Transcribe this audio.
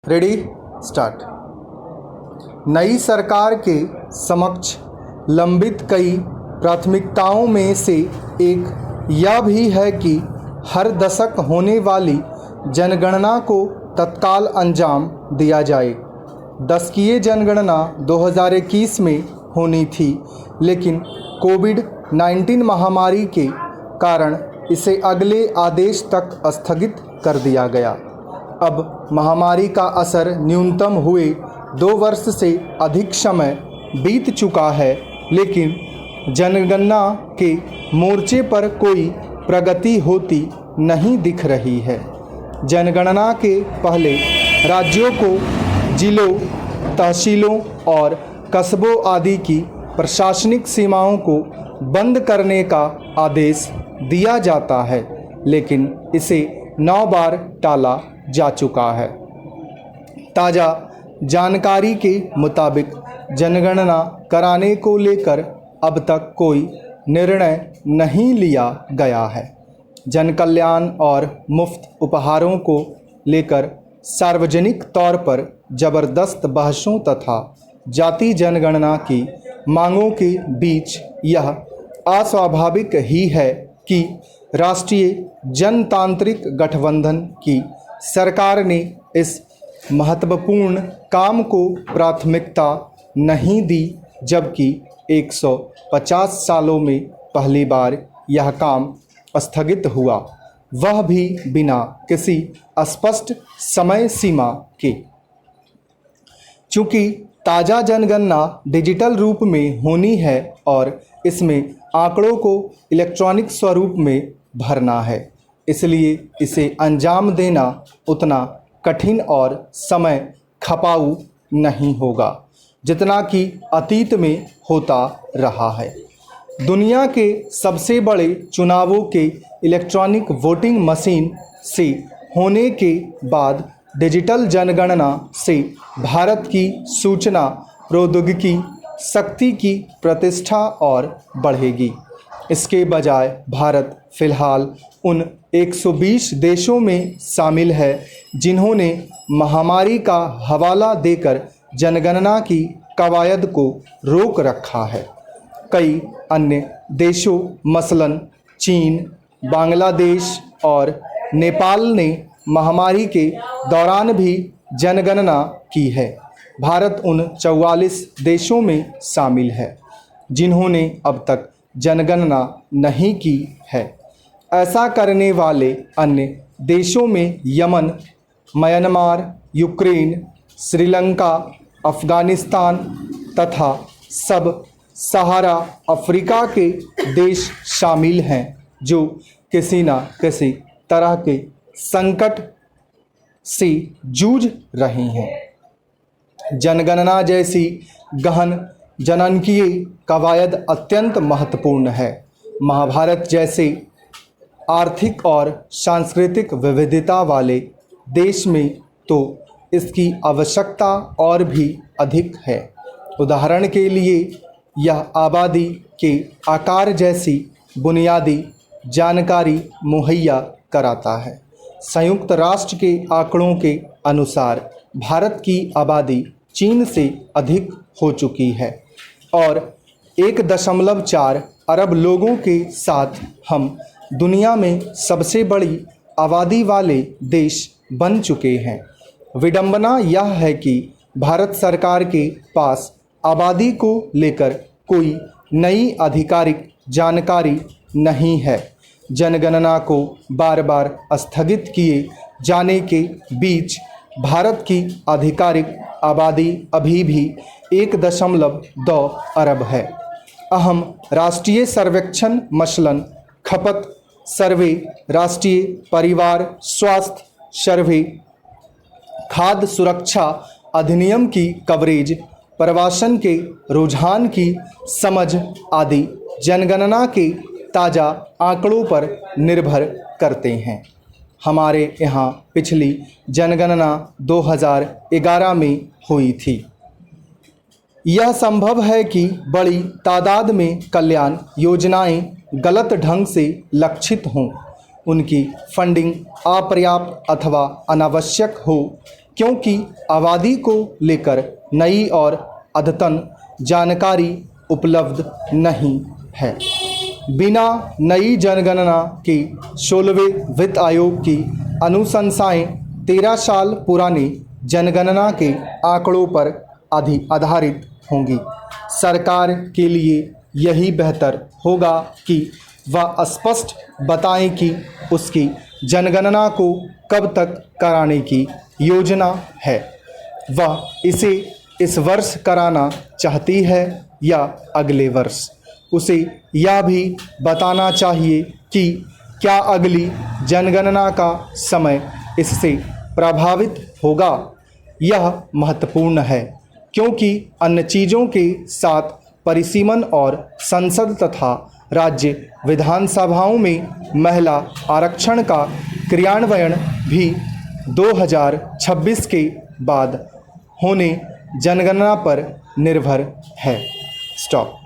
Ready start. नई सरकार के समक्ष लंबित कई प्राथमिकताओं में से एक यह भी है कि हर दशक होने वाली जनगणना को तत्काल अंजाम दिया जाए। दशकीय जनगणना 2021 में होनी थी, लेकिन कोविड-19 महामारी के कारण इसे अगले आदेश तक स्थगित कर दिया गया। अब महामारी का असर न्यूनतम हुए 2 वर्ष से अधिक समय बीत चुका है, लेकिन जनगणना के मोर्चे पर कोई प्रगति होती नहीं दिख रही है। जनगणना के पहले राज्यों को जिलों, तहसीलों और कस्बों आदि की प्रशासनिक सीमाओं को बंद करने का आदेश दिया जाता है, लेकिन इसे 9 बार टाला जा चुका है। ताज़ा जानकारी के मुताबिक जनगणना कराने को लेकर अब तक कोई निर्णय नहीं लिया गया है। जन कल्याण और मुफ्त उपहारों को लेकर सार्वजनिक तौर पर जबरदस्त बहसों तथा जाति जनगणना की मांगों के बीच यह अस्वाभाविक ही है कि राष्ट्रीय जनतांत्रिक गठबंधन की सरकार ने इस महत्वपूर्ण काम को प्राथमिकता नहीं दी, जबकि 150 सालों में पहली बार यह काम स्थगित हुआ, वह भी बिना किसी स्पष्ट समय सीमा के। चूँकि ताज़ा जनगणना डिजिटल रूप में होनी है और इसमें आंकड़ों को इलेक्ट्रॉनिक स्वरूप में भरना है, इसलिए इसे अंजाम देना उतना कठिन और समय खपाऊ नहीं होगा जितना कि अतीत में होता रहा है। दुनिया के सबसे बड़े चुनावों के इलेक्ट्रॉनिक वोटिंग मशीन से होने के बाद डिजिटल जनगणना से भारत की सूचना प्रौद्योगिकी शक्ति की प्रतिष्ठा और बढ़ेगी। इसके बजाय भारत फिलहाल उन 120 देशों में शामिल है जिन्होंने महामारी का हवाला देकर जनगणना की कवायद को रोक रखा है। कई अन्य देशों मसलन चीन, बांग्लादेश और नेपाल ने महामारी के दौरान भी जनगणना की है। भारत उन 44 देशों में शामिल है जिन्होंने अब तक जनगणना नहीं की है। ऐसा करने वाले अन्य देशों में Yemen, Myanmar, Ukraine, Sri Lanka, Afghanistan तथा सब सहारा अफ्रीका के देश शामिल हैं जो किसी न किसी तरह के संकट से जूझ रहे हैं। जनगणना जैसी गहन जनंकीय कवायद अत्यंत महत्वपूर्ण है। महाभारत जैसे आर्थिक और सांस्कृतिक विविधता वाले देश में तो इसकी आवश्यकता और भी अधिक है। उदाहरण के लिए यह आबादी के आकार जैसी बुनियादी जानकारी मुहैया कराता है। संयुक्त राष्ट्र के आंकड़ों के अनुसार भारत की आबादी चीन से अधिक हो चुकी है और 1.4 अरब लोगों के साथ हम दुनिया में सबसे बड़ी आबादी वाले देश बन चुके हैं। विडंबना यह है कि भारत सरकार के पास आबादी को लेकर कोई नई आधिकारिक जानकारी नहीं है। जनगणना को बार बार स्थगित किए जाने के बीच भारत की आधिकारिक आबादी अभी भी 1.2 अरब है। अहम राष्ट्रीय सर्वेक्षण मसलन खपत सर्वे, राष्ट्रीय परिवार स्वास्थ्य सर्वे, खाद्य सुरक्षा अधिनियम की कवरेज, प्रवासन के रुझान की समझ आदि जनगणना के ताज़ा आंकड़ों पर निर्भर करते हैं। हमारे यहाँ पिछली जनगणना 2011 में हुई थी। यह संभव है कि बड़ी तादाद में कल्याण योजनाएं गलत ढंग से लक्षित हों, उनकी फंडिंग अपर्याप्त अथवा अनावश्यक हो, क्योंकि आबादी को लेकर नई और अद्यतन जानकारी उपलब्ध नहीं है। बिना नई जनगणना के 16वें वित्त आयोग की अनुशंसाएं 13 साल पुरानी जनगणना के आंकड़ों पर आधारित होंगी। सरकार के लिए यही बेहतर होगा कि वह स्पष्ट बताएं कि उसकी जनगणना को कब तक कराने की योजना है। वह इसे इस वर्ष कराना चाहती है या अगले वर्ष। उसे यह भी बताना चाहिए कि क्या अगली जनगणना का समय इससे प्रभावित होगा। यह महत्वपूर्ण है क्योंकि अन्य चीज़ों के साथ परिसीमन और संसद तथा राज्य विधानसभाओं में महिला आरक्षण का क्रियान्वयन भी 2026 के बाद होने जनगणना पर निर्भर है। स्टॉप।